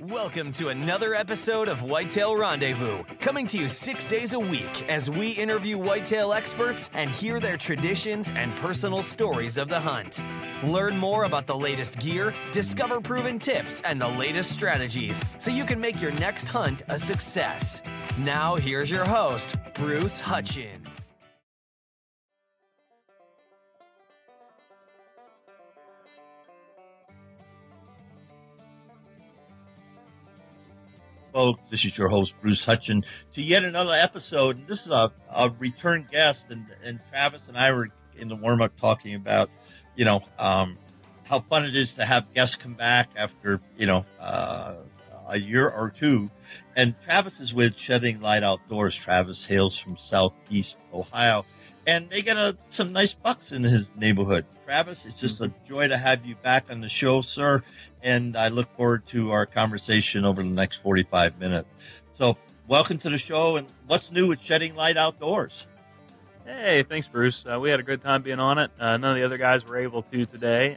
Welcome to another episode of Whitetail Rendezvous, coming to you 6 days a week as we interview whitetail experts and hear their traditions and personal stories of the hunt. Learn more about the latest gear, discover proven tips, and the latest strategies so you can make your next hunt a success. Now here's your host, Bruce Hutchin. Folks, this is your host, Bruce Hutchin, to yet another episode. This is a return guest, and Travis and I were in the warm-up talking about, how fun it is to have guests come back after, a year or two. And Travis is with Shedding Light Outdoors. Travis hails from Southeast Ohio, and they get some nice bucks in his neighborhood. Travis, it's just a joy to have you back on the show, sir, and I look forward to our conversation over the next 45 minutes. So welcome to the show, and what's new with Shedding Light Outdoors? Hey, thanks, Bruce. We had a good time being on it. None of the other guys were able to today.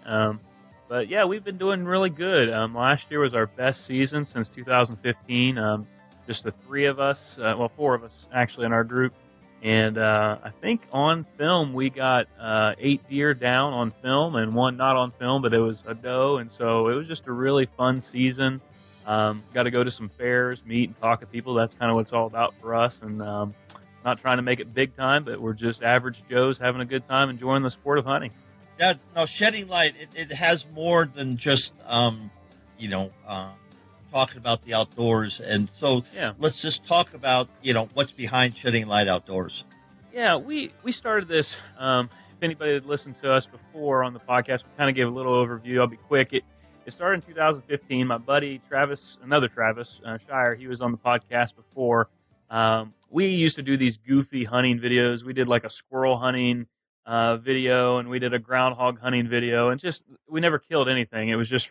But, yeah, we've been doing really good. Last year was our best season since 2015. Just the three of us, four of us actually in our group. And I think on film we got 8 deer down on film and one not on film, but it was a doe. And so it was just a really fun season. Got to go to some fairs, meet and talk to people. That's kind of what it's all about for us. And not trying to make it big time, but we're just average Joes having a good time enjoying the sport of hunting. Yeah, no, Shedding Light, it has more than just, talking about the outdoors. And so Let's just talk about, what's behind Shedding Light Outdoors. Yeah, we started this. If anybody had listened to us before on the podcast, we kind of gave a little overview. I'll be quick. It started in 2015. My buddy Travis, another Travis Shire, he was on the podcast before. We used to do these goofy hunting videos. We did like a squirrel hunting video, and we did a groundhog hunting video, and we never killed anything. It was just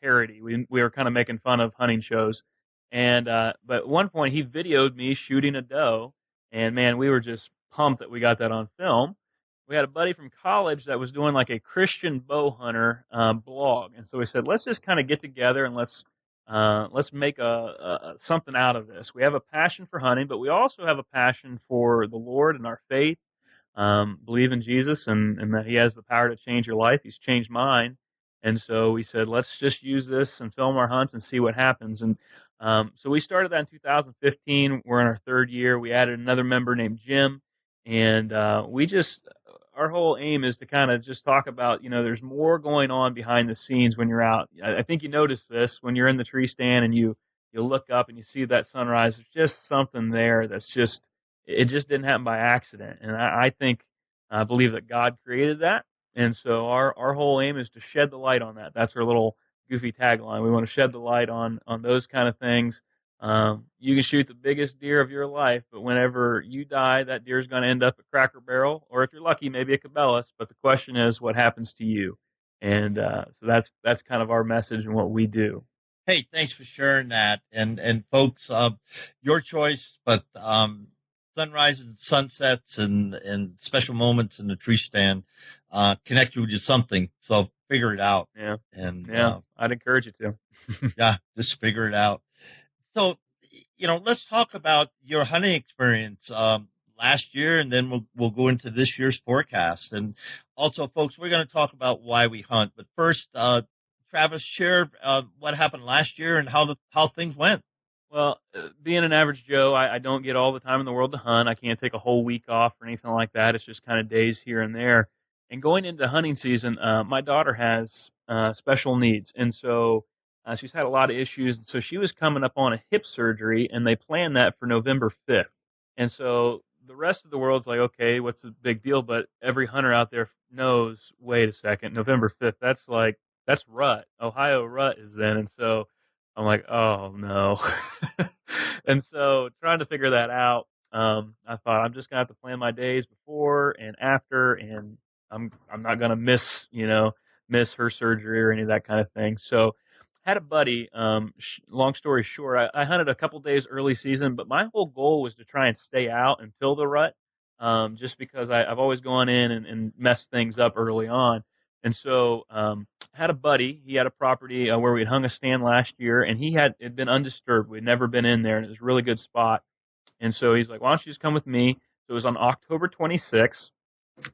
parody. We were kind of making fun of hunting shows. And but at one point he videoed me shooting a doe, and man, we were just pumped that we got that on film. We had a buddy from college that was doing like a Christian bow hunter blog, and so we said, let's just kind of get together and let's make a something out of this. We have a passion for hunting, but we also have a passion for the Lord and our faith. Believe in Jesus and that he has the power to change your life. He's changed mine. And so we said, let's just use this and film our hunts and see what happens. And so we started that in 2015. We're in our third year. We added another member named Jim. And our whole aim is to kind of just talk about, there's more going on behind the scenes when you're out. I think you notice this when you're in the tree stand and you look up and you see that sunrise. There's just something there it just didn't happen by accident. And I believe that God created that. And so our whole aim is to shed the light on that. That's our little goofy tagline. We want to shed the light on those kind of things. You can shoot the biggest deer of your life, but whenever you die, that deer is going to end up at Cracker Barrel, or if you're lucky, maybe a Cabela's. But the question is, what happens to you? And so that's kind of our message and what we do. Hey, thanks for sharing that. And folks, your choice, but sunrises and sunsets and special moments in the tree stand connect you to something. So figure it out. Yeah. And I'd encourage you to. Yeah, just figure it out. So, let's talk about your hunting experience last year, and then we'll go into this year's forecast. And also, folks, we're going to talk about why we hunt. But first, Travis, share what happened last year and how things went. Well, being an average Joe, I don't get all the time in the world to hunt. I can't take a whole week off or anything like that. It's just kind of days here and there. And going into hunting season, my daughter has special needs. And so she's had a lot of issues. And so she was coming up on a hip surgery, and they planned that for November 5th. And so the rest of the world's like, okay, what's the big deal? But every hunter out there knows, wait a second, November 5th, that's rut. Ohio rut is then. And so I'm like, oh no. And so trying to figure that out, I thought I'm just gonna have to plan my days before and after, and I'm not gonna miss her surgery or any of that kind of thing. So had a buddy, long story short, I hunted a couple days early season, but my whole goal was to try and stay out until the rut, just because I've always gone in and messed things up early on. And so had a buddy. He had a property where we'd hung a stand last year, and it been undisturbed. We'd never been in there, and it was a really good spot. And so he's like, "Why don't you just come with me?" So it was on October 26th.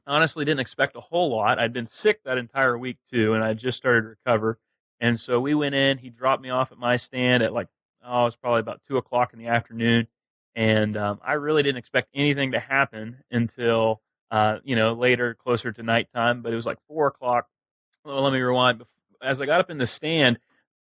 Honestly, didn't expect a whole lot. I'd been sick that entire week too, and I just started to recover. And so we went in. He dropped me off at my stand at it was probably about 2 o'clock in the afternoon. And I really didn't expect anything to happen until later, closer to nighttime. But it was like 4 o'clock. Well, let me rewind. As I got up in the stand,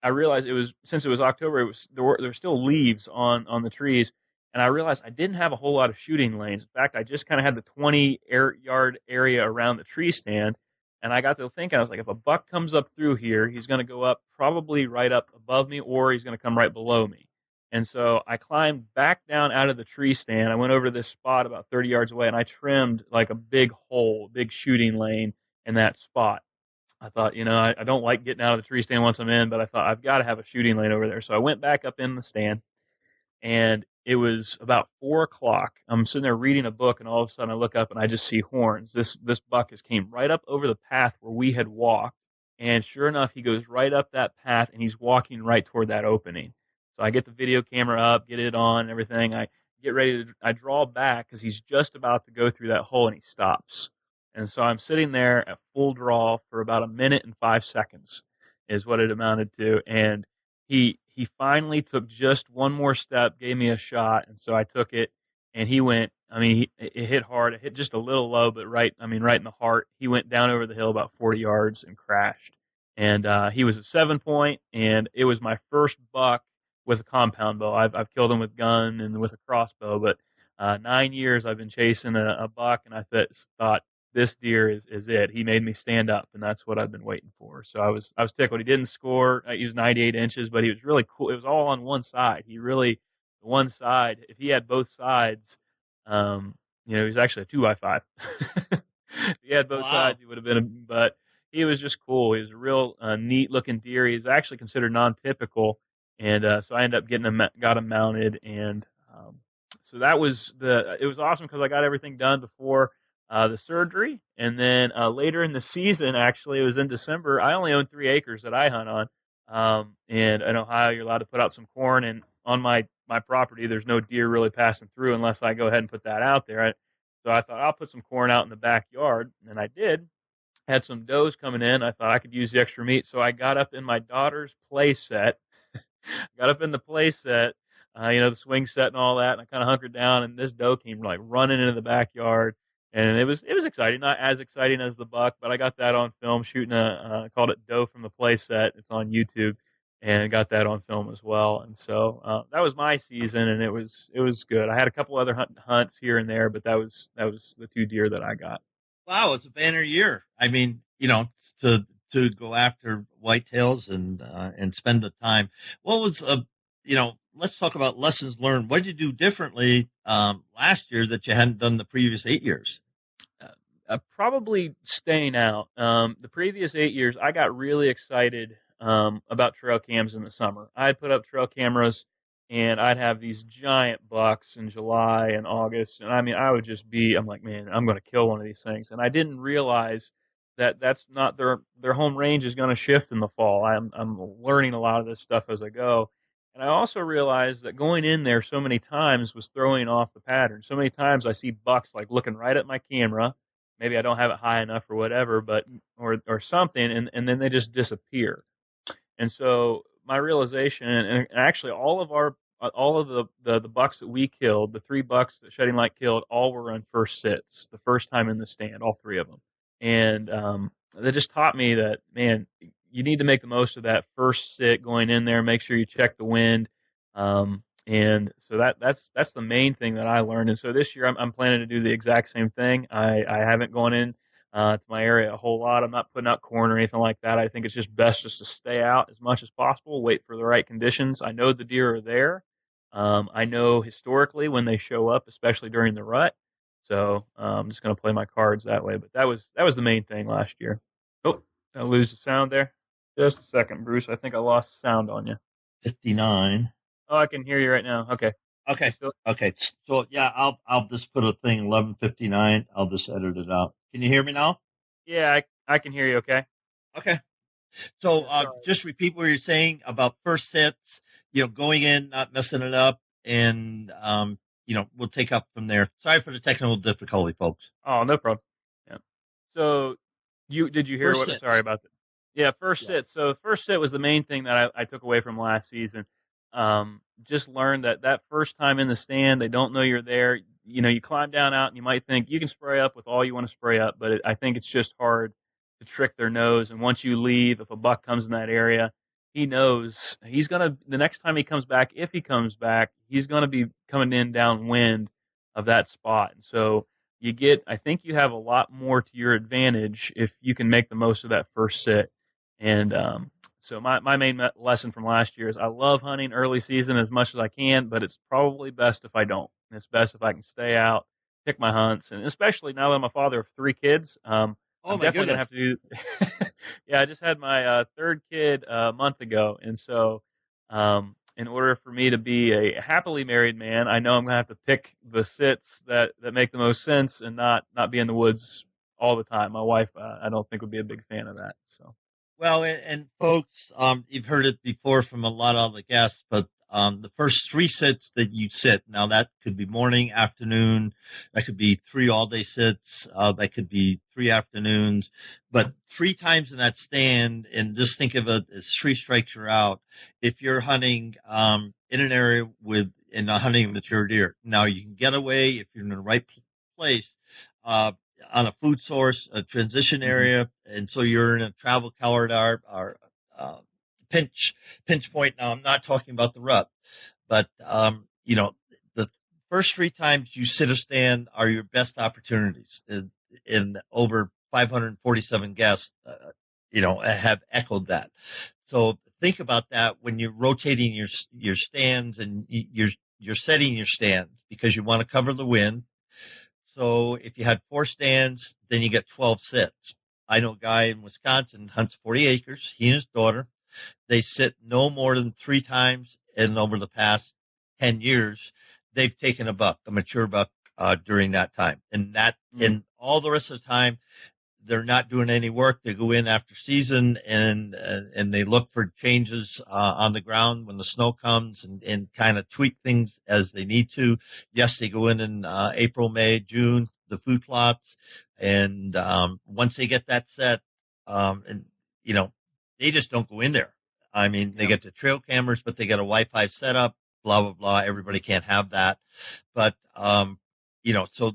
I realized since it was October, there were still leaves on the trees, and I realized I didn't have a whole lot of shooting lanes. In fact, I just kind of had the 20-yard area around the tree stand, and I got to thinking, I was like, if a buck comes up through here, he's going to go up probably right up above me, or he's going to come right below me. And so I climbed back down out of the tree stand. I went over to this spot about 30 yards away, and I trimmed like a big hole, big shooting lane in that spot. I thought, I don't like getting out of the tree stand once I'm in, but I thought I've got to have a shooting lane over there. So I went back up in the stand, and it was about 4 o'clock. I'm sitting there reading a book, and all of a sudden I look up and I just see horns. This buck came right up over the path where we had walked, and sure enough, he goes right up that path, and he's walking right toward that opening. So I get the video camera up, get it on, and everything. I draw back because he's just about to go through that hole, and he stops. And so I'm sitting there at full draw for about a minute and 5 seconds is what it amounted to. And he finally took just one more step, gave me a shot. And so I took it, and he went, it hit hard. It hit just a little low, but right in the heart. He went down over the hill about 40 yards and crashed. And he was a 7-point, and it was my first buck with a compound bow. I've killed him with gun and with a crossbow, but 9 years I've been chasing a buck, and I thought, this deer is it. He made me stand up, and that's what I've been waiting for. So I was tickled. He didn't score. He was 98 inches, but he was really cool. It was all on one side. One side. If he had both sides, he was actually a 2x5. If he had both sides, he would have been. But he was just cool. He was a real neat looking deer. He's actually considered non-typical, and so I ended up got him mounted, and so it was awesome because I got everything done before the surgery. And then later in the season, actually, it was in December, I only own 3 acres that I hunt on. And in Ohio, you're allowed to put out some corn. And on my property, there's no deer really passing through unless I go ahead and put that out there. So I thought I'll put some corn out in the backyard. And I did. Had some does coming in. I thought I could use the extra meat. So I got up in my daughter's play set. Got up in the play set, the swing set and all that. And I kind of hunkered down. And this doe came like running into the backyard. And it was exciting, not as exciting as the buck, but I got that on film shooting called it Doe from the Play Set. It's on YouTube, and got that on film as well. And so that was my season, and it was good. I had a couple other hunts here and there, but that was the 2 deer that I got. Wow, it's a banner year. I mean, to go after whitetails and spend the time. What was let's talk about lessons learned. What did you do differently last year that you hadn't done the previous 8 years? Probably staying out. The previous 8 years, I got really excited about trail cams in the summer. I'd put up trail cameras, and I'd have these giant bucks in July and August. And I would just I'm like, man, I'm going to kill one of these things. And I didn't realize that that's not their home range is going to shift in the fall. I'm learning a lot of this stuff as I go. And I also realized that going in there so many times was throwing off the pattern. So many times I see bucks like looking right at my camera. Maybe I don't have it high enough or whatever, or something, and then they just disappear. And so my realization, and actually all of the bucks that we killed, the 3 bucks that Shedding Light killed, all were on first sits, the first time in the stand, all 3 of them. And that just taught me that, man, you need to make the most of that first sit going in there. Make sure you check the wind. And so that's the main thing that I learned. And so this year I'm planning to do the exact same thing. I haven't gone in to my area a whole lot. I'm not putting out corn or anything like that. I think it's just best just to stay out as much as possible, wait for the right conditions. I know the deer are there. I know historically when they show up, especially during the rut. So I'm just going to play my cards that way. But that was the main thing last year. Oh, did I lose the sound there? Just a second, Bruce. I think I lost sound on you. 59. Oh, I can hear you right now. Okay. Okay. So yeah, I'll just put a thing 11:59. I'll just edit it out. Can you hear me now? Yeah, I can hear you. Okay. Okay. So Yeah, sorry. just repeat what you're saying about first sets, going in, not messing it up, and, we'll take up from there. Sorry for the technical difficulty, folks. Oh, no problem. Yeah. So did you hear First what? Sorry sets. about that. Yeah, first Yeah. sit. So first sit was the main thing that I took away from last season. Just learned that first time in the stand, they don't know you're there. You climb down out and you might think you can spray up with all you want to spray up, but I think it's just hard to trick their nose. And once you leave, if a buck comes in that area, he knows the next time he comes back, if he comes back, he's gonna be coming in downwind of that spot. And so I think you have a lot more to your advantage if you can make the most of that first sit. And so my main lesson from last year is I love hunting early season as much as I can, but it's probably best if I don't. And it's best if I can stay out, pick my hunts, and especially now that I'm a father of 3 kids, Oh I'm my definitely gonna goodness. have to do. Yeah, I just had my third kid a month ago, and so in order for me to be a happily married man, I know I'm gonna have to pick the sits that make the most sense and not be in the woods all the time. My wife, I don't think would be a big fan of that. So Well, and folks, you've heard it before from a lot of the guests, but the first three sits that you sit, now that could be morning, afternoon, that could be 3 all-day sits, that could be 3 afternoons, but 3 times in that stand, and just think of it as 3 strikes you're out. If you're hunting in an area and not hunting a mature deer, now you can get away if you're in the right place. Uh, on a food source, a transition hmm area, and so you're in a travel corridor or uh, pinch point. Now, I'm not talking about the rut, but the first 3 times you sit or stand are your best opportunities. In over 547 guests, have echoed that. So think about that when you're rotating your stands and you're setting your stands because you want to cover the wind. So if you had 4 stands, then you get 12 sits. I know a guy in Wisconsin hunts 40 acres. He and his daughter, they sit no more than 3 times, and over the past 10 years, they've taken a mature buck, during that time. And all the rest of the time, they're not doing any work. They go in after season and they look for changes on the ground when the snow comes and kind of tweak things as they need to. Yes, they go in April, May, June, the food plots, and once they get that set, and you know, they just don't go in there. I mean, they yeah, get the trail cameras, but they get a Wi-Fi setup. Blah blah blah. Everybody can't have that, but so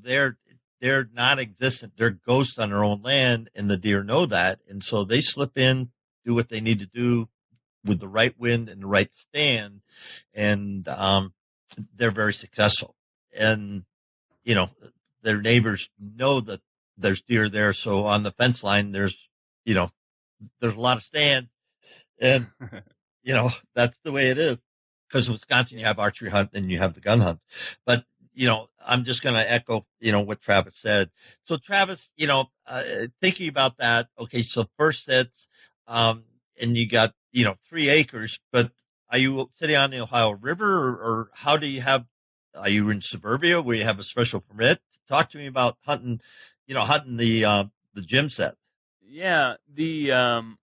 they're non-existent. They're ghosts on their own land, and the deer know that, and so they slip in, do what they need to do with the right wind and the right stand, and they're very successful. And you know, their neighbors know that there's deer there, so on the fence line, you know, there's a lot of stand, and that's the way it is. Because in Wisconsin, you yeah. have archery hunt and you have the gun hunt. But, I'm just going to echo, what Travis said. So, Travis, thinking about that, okay, so first sets, and you got, 3 acres, but are you sitting on the Ohio River or how do you are you in suburbia where you have a special permit? Talk to me about hunting the gym set. Yeah, the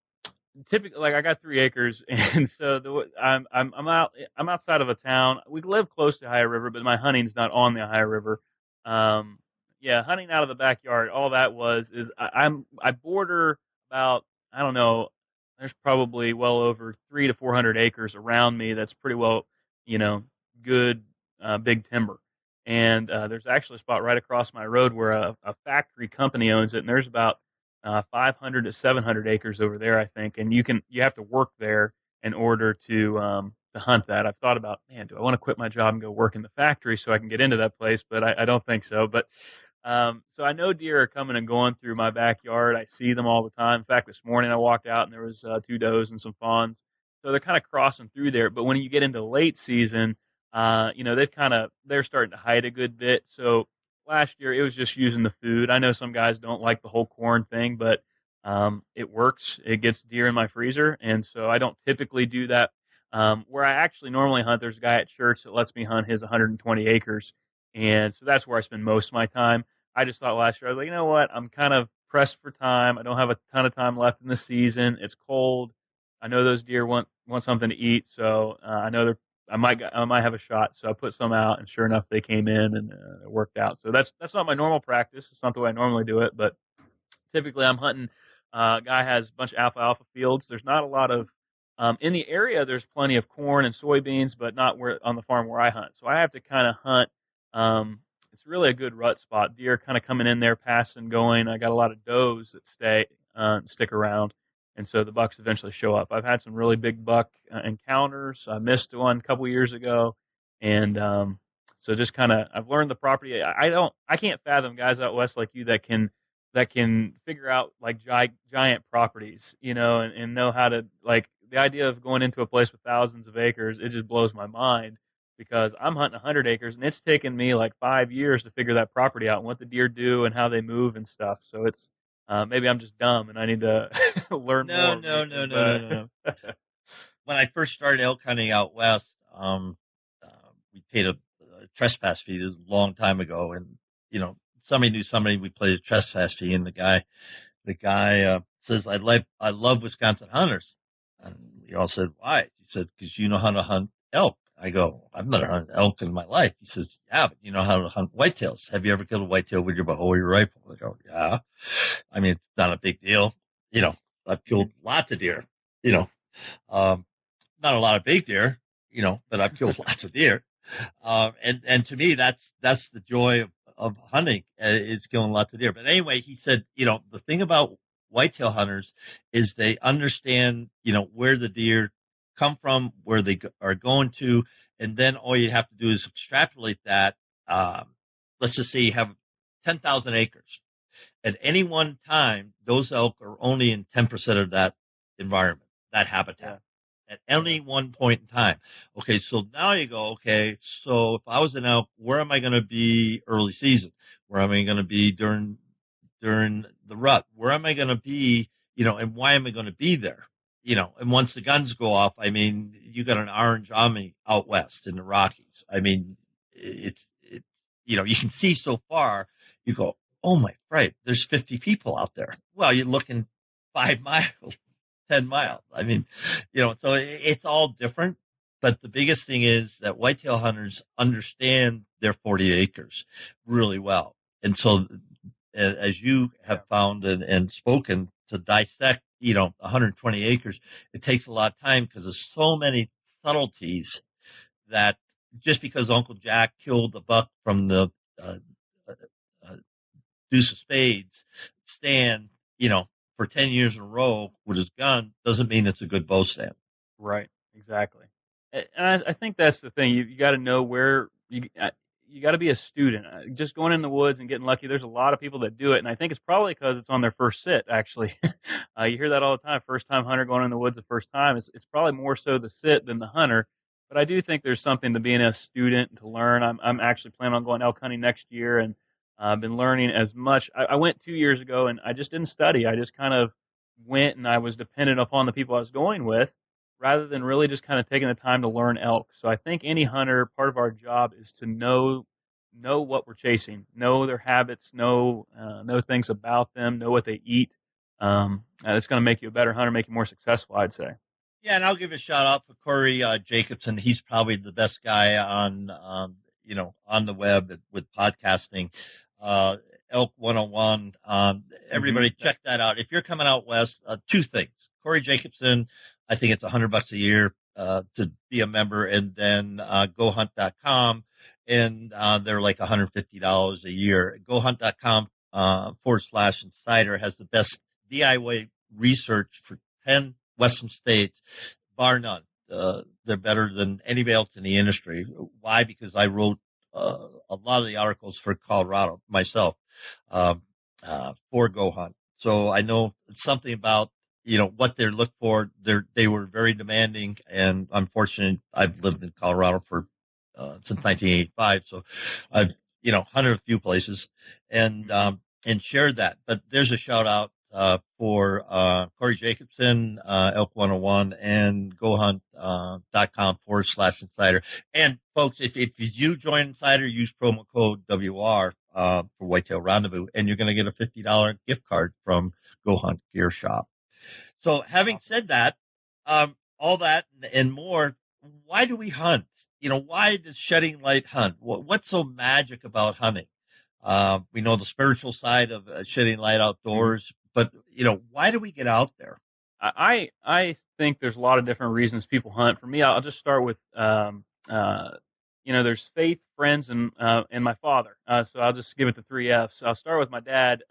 typically, like I got 3 acres, and so I'm outside of a town. We live close to Ohio River, but my hunting's not on the Ohio River. Um, yeah, hunting out of the backyard. All that is I border about, I don't know. There's probably well over 300 to 400 acres around me. That's pretty well, you know, good big timber. And there's actually a spot right across my road where a factory company owns it, and there's about 500 to 700 acres over there, I think, and you have to work there in order to hunt that. I've thought about, man, do I want to quit my job and go work in the factory so I can get into that place? But I don't think so. But so I know deer are coming and going through my backyard. I see them all the time. In fact, this morning I walked out and there was 2 does and some fawns. So they're kind of crossing through there. But when you get into late season, they're starting to hide a good bit. So last year it was just using the food. I know some guys don't like the whole corn thing, but it works. It gets deer in my freezer, and so I don't typically do that. Where I actually normally hunt, there's a guy at church that lets me hunt his 120 acres, and so that's where I spend most of my time. I just thought last year I was like, you know what, I'm kind of pressed for time. I don't have a ton of time left in the season. It's cold. I know those deer want something to eat, so I know I might have a shot. So I put some out, and sure enough, they came in and it worked out. So that's not my normal practice. It's not the way I normally do it, but typically I'm hunting. Guy has a bunch of alfalfa fields. There's not a lot of in the area. There's plenty of corn and soybeans, but not where on the farm where I hunt. So I have to kind of hunt. It's really a good rut spot. Deer kind of coming in there, passing, going. I got a lot of does that stick around, and so the bucks eventually show up. I've had some really big buck encounters. I missed one a couple years ago, and so just kind of I've learned the property. I can't fathom guys out west like you that can figure out like giant properties, and know how to, like, the idea of going into a place with thousands of acres. It just blows my mind because I'm hunting 100 acres and it's taken me like 5 years to figure that property out and what the deer do and how they move and stuff. So it's maybe I'm just dumb and I need to learn more. No. When I first started elk hunting out west, we paid a trespass fee a long time ago, and somebody knew somebody. We played a trespass fee, and the guy says, I love Wisconsin hunters. And we all said, why? He said, because you know how to hunt elk. I go, I've never hunted elk in my life. He says, yeah, but you know how to hunt whitetails. Have you ever killed a whitetail with your bow or your rifle? I go, yeah. I mean, it's not a big deal. I've killed lots of deer, not a lot of big deer, but I've killed lots of deer. And to me, that's the joy of hunting, is killing lots of deer. But anyway, he said, the thing about whitetail hunters is they understand, where the deer come from, where they are going to, and then all you have to do is extrapolate that. Let's just say you have 10,000 acres. At any one time, those elk are only in 10% of that environment, that habitat. At any one point in time. Okay, so now you go, okay, so if I was an elk, where am I going to be early season? Where am I going to be during the rut? Where am I going to be, and why am I going to be there? And once the guns go off, I mean, you got an orange army out west in the Rockies. I mean, it's you can see so far, you go, oh my, right, there's 50 people out there. Well, you're looking 5 miles. 10 miles. I mean, so it's all different. But the biggest thing is that whitetail hunters understand their 40 acres really well. And so as you have found and spoken, to dissect, 120 acres, it takes a lot of time because there's so many subtleties that just because Uncle Jack killed a buck from the deuce of spades stand, for 10 years in a row with his gun doesn't mean it's a good bow stand. Right. Exactly. And I think that's the thing. You got to know where you got to be a student. Just going in the woods and getting lucky. There's a lot of people that do it. And I think it's probably because it's on their first sit, actually. You hear that all the time. First time hunter going in the woods the first time. It's probably more so the sit than the hunter. But I do think there's something to being a student to learn. I'm actually planning on going elk hunting next year, and I've been learning as much. I went 2 years ago, and I just didn't study. I just kind of went, and I was dependent upon the people I was going with, rather than really just kind of taking the time to learn elk. So I think any hunter, part of our job is to know what we're chasing, know their habits, know things about them, know what they eat. It's going to make you a better hunter, make you more successful, I'd say. Yeah, and I'll give a shout out for Corey Jacobson. He's probably the best guy on the web with podcasting. Elk 101. Everybody check that out. If you're coming out west, 2 things. Corey Jacobson, I think it's $100 a year to be a member, and then GoHunt.com, and they're like $150 a year. GoHunt.com /insider has the best DIY research for 10 Western states, bar none. They're better than anybody else in the industry. Why? Because I wrote a lot of the articles for Colorado myself for Go Hunt. So I know something about what they're looking for. They were very demanding, and unfortunately, I've lived in Colorado for since 1985, so I've hunted a few places and shared that. But there's a shout out for Corey Jacobson, Elk 101, and GoHunt.com /insider. And folks, if you join Insider, use promo code WR for Whitetail Rendezvous, and you're going to get a $50 gift card from Go Hunt Gear Shop. So having said that, all that and more, why do we hunt? Why does Shedding Light hunt? What's so magic about hunting? We know the spiritual side of Shedding Light Outdoors, but why do we get out there? I think there's a lot of different reasons people hunt. For me, I'll just start with there's faith, friends, and my father. So I'll just give it the 3 F's. I'll start with my dad.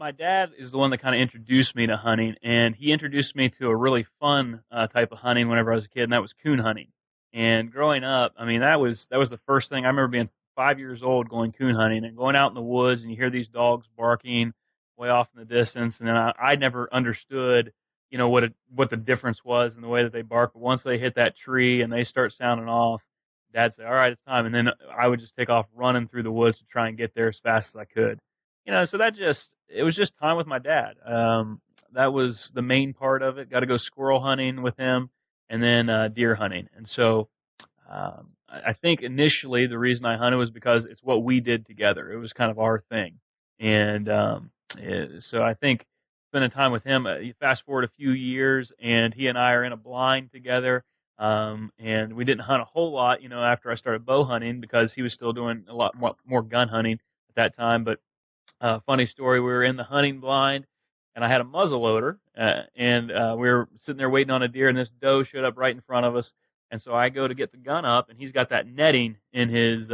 My dad is the one that kind of introduced me to hunting, and he introduced me to a really fun type of hunting whenever I was a kid, and that was coon hunting. And growing up, I mean, that was the first thing. I remember being 5 years old going coon hunting and going out in the woods, and you hear these dogs barking way off in the distance, and then I never understood, what the difference was in the way that they bark. But once they hit that tree and they start sounding off, Dad said, "All right, it's time," and then I would just take off running through the woods to try and get there as fast as I could. So it was just time with my dad. That was the main part of it. Got to go squirrel hunting with him, and then deer hunting. And so I think initially the reason I hunted was because it's what we did together. It was kind of our thing. And so I think spending time with him, you fast forward a few years, and he and I are in a blind together. And we didn't hunt a whole lot, after I started bow hunting because he was still doing a lot more gun hunting at that time. But funny story, we were in the hunting blind, and I had a muzzle loader, and we were sitting there waiting on a deer, and this doe showed up right in front of us. And so I go to get the gun up, and he's got that netting in his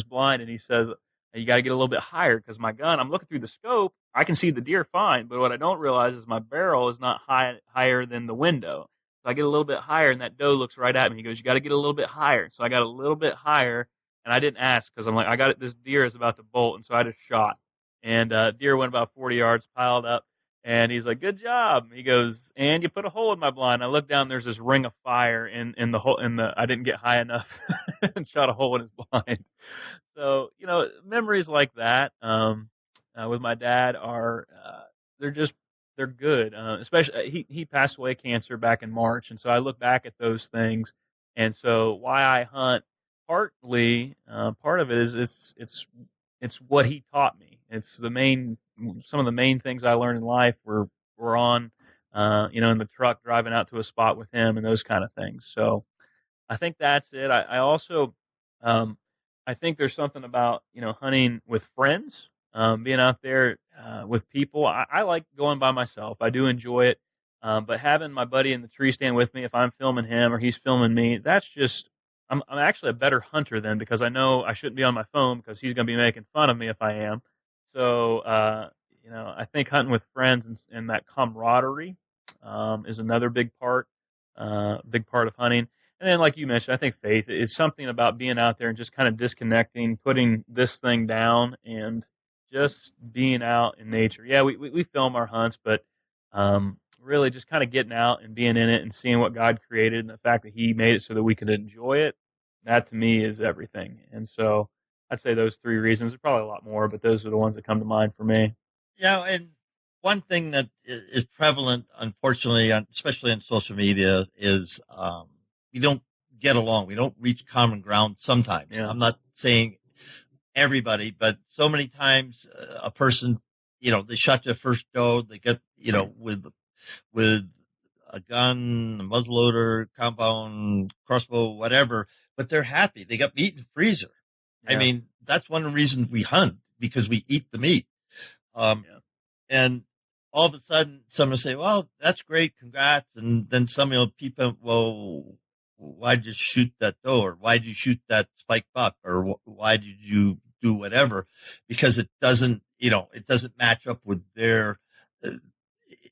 blind, and he says, "You got to get a little bit higher because my gun. I'm looking through the scope, I can see the deer fine, but what I don't realize is my barrel is not higher than the window. So I get a little bit higher, and that doe looks right at me. He goes, 'You got to get a little bit higher.' So I got a little bit higher, and I didn't ask because I'm like, I got it. This deer is about to bolt, and so I just shot, and deer went about 40 yards, piled up. And he's like, 'Good job.' He goes, 'And you put a hole in my blind.' I look down, there's this ring of fire in the hole I didn't get high enough and shot a hole in his blind. So, memories like that with my dad are they're good. Especially he passed away cancer back in March, and so I look back at those things, and so why I hunt partly part of it is it's what he taught me. It's some of the main things I learned in life were on in the truck driving out to a spot with him and those kind of things. So I think that's it. I also I think there's something about hunting with friends, being out there with people. I like going by myself. I do enjoy it, but having my buddy in the tree stand with me, if I'm filming him or he's filming me, that's just I'm actually a better hunter then because I know I shouldn't be on my phone because he's going to be making fun of me if I am. So I think hunting with friends and that camaraderie is another big part of hunting. And then, like you mentioned, I think faith is something about being out there and just kind of disconnecting, putting this thing down, and just being out in nature. Yeah, we film our hunts, but really just kind of getting out and being in it and seeing what God created and the fact that He made it so that we could enjoy it. That to me is everything. And so I'd say those 3 reasons. There's probably a lot more, but those are the ones that come to mind for me. Yeah, and one thing that is prevalent, unfortunately, especially on social media, is we don't get along. We don't reach common ground sometimes. Yeah. I'm not saying everybody, but so many times a person, they shot their first doe, they get, with a gun, a muzzleloader, compound, crossbow, whatever, but they're happy. They got meat in the freezer. Yeah. I mean, that's one of the reasons we hunt, because we eat the meat. And all of a sudden someone will say, well, that's great, congrats. And then somebody will peep in, well, why'd you shoot that doe, or why'd you shoot that spike buck, or why did you do whatever? Because it doesn't match up with their,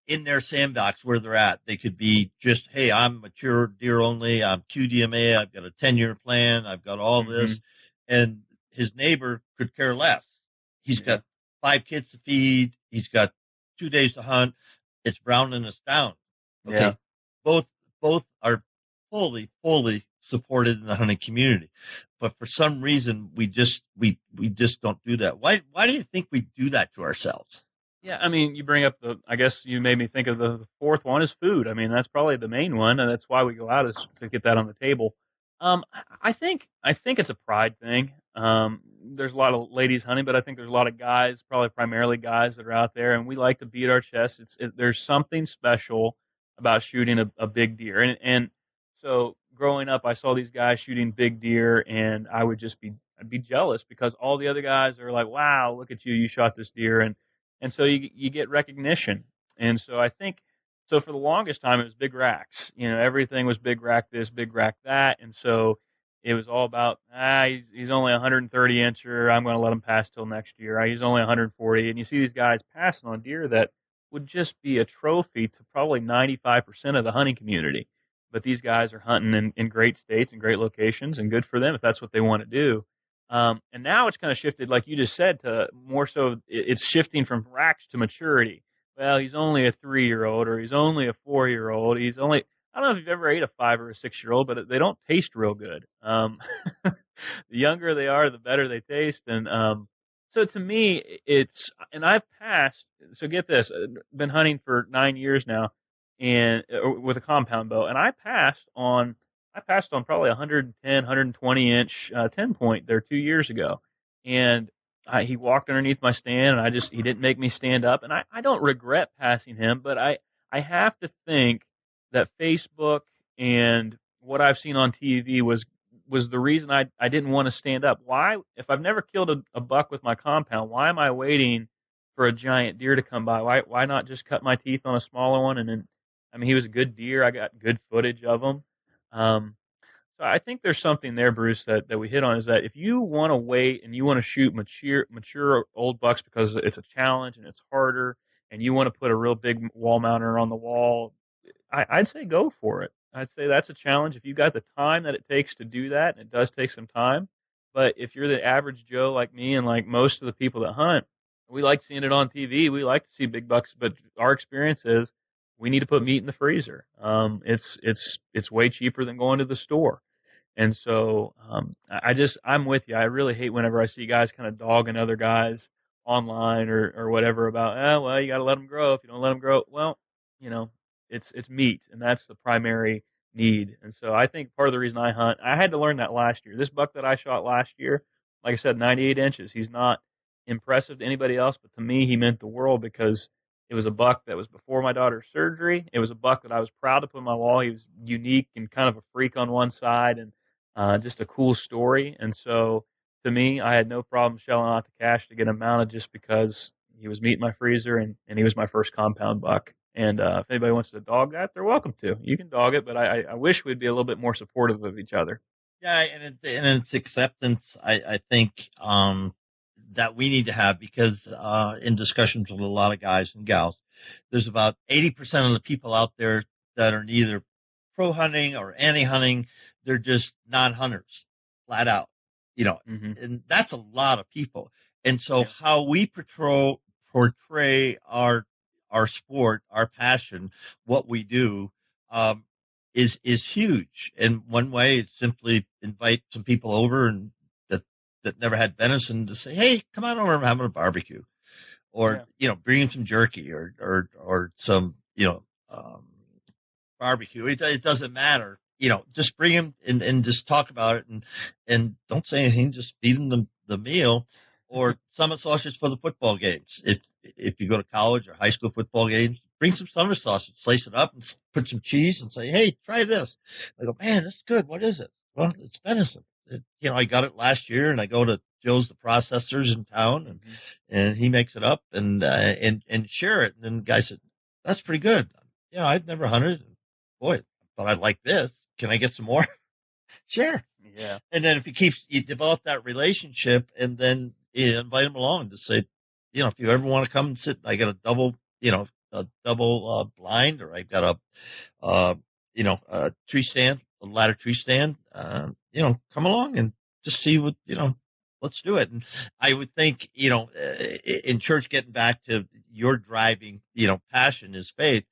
in their sandbox where they're at. They could be just, hey, I'm mature deer only, I'm QDMA, I've got a 10-year plan, I've got all this. And his neighbor could care less. He's got 5 kids to feed. He's got 2 days to hunt. It's browning us down. Okay. Yeah. Both are fully supported in the hunting community, but for some reason we just don't do that. Why do you think we do that to ourselves? Yeah, I mean, you bring up I guess you made me think of the 4th one is food. I mean, that's probably the main one, and that's why we go out, is to get that on the table. I think it's a pride thing. there's a lot of ladies hunting, but I think there's a lot of guys, probably primarily guys, that are out there, and we like to beat our chests. There's something special about shooting a big deer, and so growing up, I saw these guys shooting big deer, and I'd be jealous because all the other guys are like, wow, look at you, you shot this deer, and so you get recognition, and so I think. So for the longest time, it was big racks. Everything was big rack this, big rack that, and so it was all about, he's only 130 incher. I'm going to let him pass till next year. He's only 140. And you see these guys passing on deer that would just be a trophy to probably 95% of the hunting community. But these guys are hunting in great states and great locations, and good for them if that's what they want to do. And now it's kind of shifted, like you just said, to more so it's shifting from racks to maturity. Well, he's only a 3-year-old, or he's only a 4-year-old. I don't know if you've ever ate a 5 or a 6-year-old, but they don't taste real good. The younger they are, the better they taste. And so to me, and I've passed. So get this, been hunting for 9 years now, and with a compound bow, and I passed on probably 110, 120 inch 10 point there 2 years ago, and he walked underneath my stand, and he didn't make me stand up, and I don't regret passing him, but I have to think that Facebook and what I've seen on TV was the reason I didn't want to stand up. Why, if I've never killed a buck with my compound, why am I waiting for a giant deer to come by? Why not just cut my teeth on a smaller one? And then, I mean, he was a good deer. I got good footage of him. So I think there's something there, Bruce, that we hit on, is that if you want to wait and you want to shoot mature old bucks because it's a challenge and it's harder, and you want to put a real big wall mounter on the wall, I'd say go for it. I'd say that's a challenge. If you got the time that it takes to do that, and it does take some time, but if you're the average Joe like me and like most of the people that hunt, we like seeing it on TV. We like to see big bucks, but our experience is we need to put meat in the freezer. It's way cheaper than going to the store. And so I'm with you. I really hate whenever I see guys kind of dogging other guys online or whatever about, well, you got to let them grow. If you don't let them grow, well, you know, it's meat, and that's the primary need. And so I think part of the reason I hunt, I had to learn that last year. This buck that I shot last year, like I said, 98 inches. He's not impressive to anybody else, but to me, he meant the world because it was a buck that was before my daughter's surgery. It was a buck that I was proud to put on my wall. He was unique and kind of a freak on one side, and just a cool story. And so to me, I had no problem shelling out the cash to get him mounted just because he was meat in my freezer, and he was my first compound buck. And if anybody wants to dog that, they're welcome to. You can dog it, but I wish we'd be a little bit more supportive of each other. Yeah, and it's acceptance, I think, that we need to have, because in discussions with a lot of guys and gals, there's about 80% of the people out there that are neither pro hunting or anti hunting. They're just non-hunters, flat out, and that's a lot of people. And so how we portray our sport, our passion, what we do, is huge. And one way is simply invite some people over and that never had venison to say, hey, come on over and have a barbecue, or bring in some jerky or some barbecue. It doesn't matter. Just bring him and just talk about it, and don't say anything. Just feed him the meal, or summer sausage for the football games. If you go to college or high school football games, bring some summer sausage, slice it up, and put some cheese, and say, hey, try this. I go, man, this is good. What is it? Well, it's venison. I got it last year, and I go to Joe's the processors in town, and he makes it up and share it. And then the guy said, that's pretty good. I'd never hunted. Boy, I thought I'd like this. Can I get some more? Sure. Yeah. And then if you develop that relationship, and then invite them along to say, if you ever want to come and sit, I got a double blind, or I've got a tree stand, a ladder tree stand, come along and just see what, let's do it. And I would think, in church, getting back to your driving, passion is faith,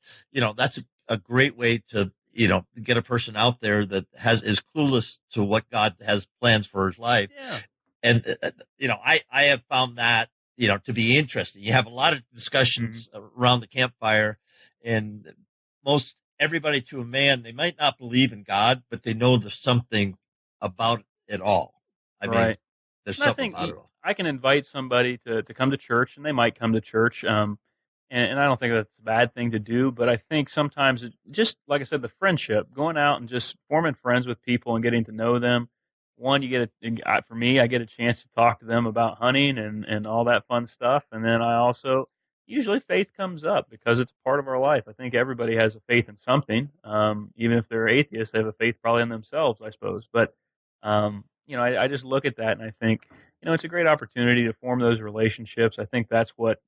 that's a great way to, get a person out there that is clueless to what God has plans for his life. Yeah. And, I have found that, to be interesting. You have a lot of discussions around the campfire, and everybody to a man, they might not believe in God, but they know there's something about it all. I mean, There's And I something think about it all. I can invite somebody to come to church, and they might come to church. And I don't think that's a bad thing to do, but I think sometimes just like I said, the friendship, going out and just forming friends with people and getting to know them. One, for me, I get a chance to talk to them about hunting and all that fun stuff. And then I also, usually faith comes up because it's a part of our life. I think everybody has a faith in something. Even if they're atheists, they have a faith probably in themselves, I suppose. But, I just look at that and I think, it's a great opportunity to form those relationships. I think that's what,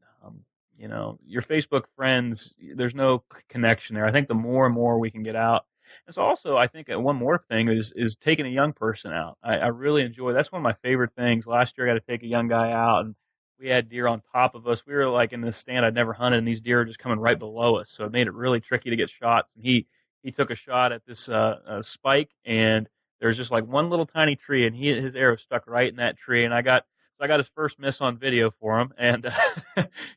your Facebook friends, there's no connection there. I think the more and more we can get out. It's also, I think, one more thing is taking a young person out. I really enjoy. That's one of my favorite things. Last year, I got to take a young guy out, and we had deer on top of us. We were like in this stand I'd never hunted, and these deer were just coming right below us. So it made it really tricky to get shots. And he took a shot at this spike, and there's just like one little tiny tree, and his arrow stuck right in that tree, and I got his first miss on video for him, and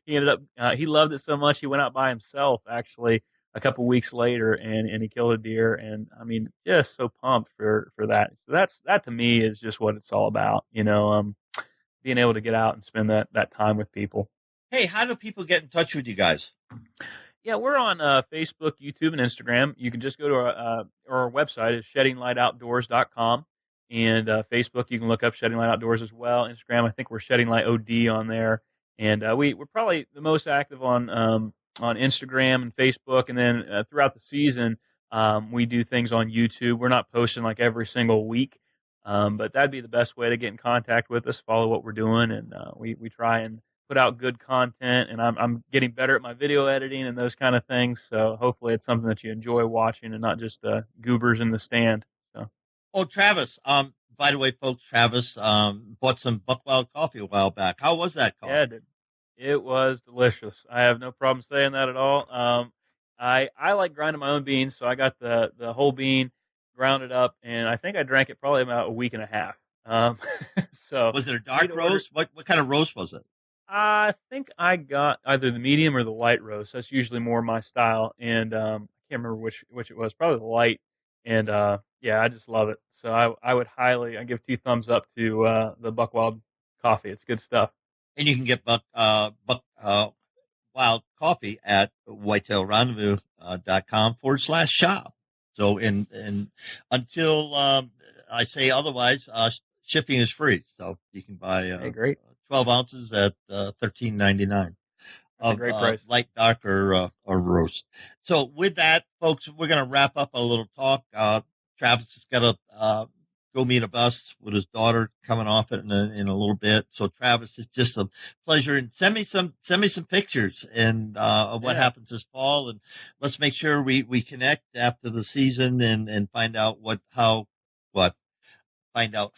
he ended up he loved it so much he went out by himself actually a couple weeks later and he killed a deer, and I mean just so pumped for that. So that to me is just what it's all about, being able to get out and spend that time with people. Hey, how do people get in touch with you guys? Yeah, we're on Facebook, YouTube, and Instagram. You can just go to our website is sheddinglightoutdoors.com. And Facebook, you can look up Shedding Light Outdoors as well. Instagram, I think we're Shedding Light OD on there. And we're probably the most active on Instagram and Facebook. And then throughout the season, we do things on YouTube. We're not posting like every single week, but that'd be the best way to get in contact with us, follow what we're doing. And we try and put out good content. And I'm getting better at my video editing and those kind of things. So hopefully it's something that you enjoy watching and not just goobers in the stand. So. Oh, Travis. By the way, folks, Travis bought some Buckwild coffee a while back. How was that coffee? Yeah, it was delicious. I have no problem saying that at all. I like grinding my own beans, so I got the whole bean, ground it up, and I think I drank it probably about a week and a half. So was it a dark roast? What kind of roast was it? I think I got either the medium or the light roast. That's usually more my style, and I can't remember which it was. Probably the light. And yeah, I just love it. So I would I give 2 thumbs up to the Buckwild coffee. It's good stuff. And you can get Buckwild coffee at whitetailrendezvous.com/shop. So until I say otherwise, shipping is free. So you can buy great. 12 ounces at $13.99. Of great price. Light, dark, or roast. So with that, folks, we're going to wrap up a little talk. Travis has got to go meet a bus with his daughter coming off it in a little bit. So Travis, it's just a pleasure, and send me some pictures and of what happens this fall, and let's make sure we connect after the season and find out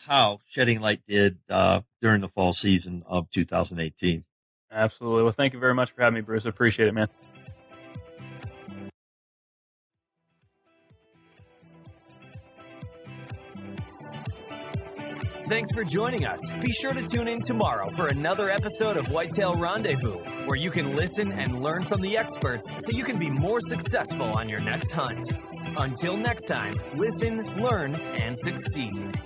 how Shedding Light did during the fall season of 2018. Absolutely. Well, thank you very much for having me, Bruce. I appreciate it, man. Thanks for joining us. Be sure to tune in tomorrow for another episode of Whitetail Rendezvous, where you can listen and learn from the experts so you can be more successful on your next hunt. Until next time, listen, learn, and succeed.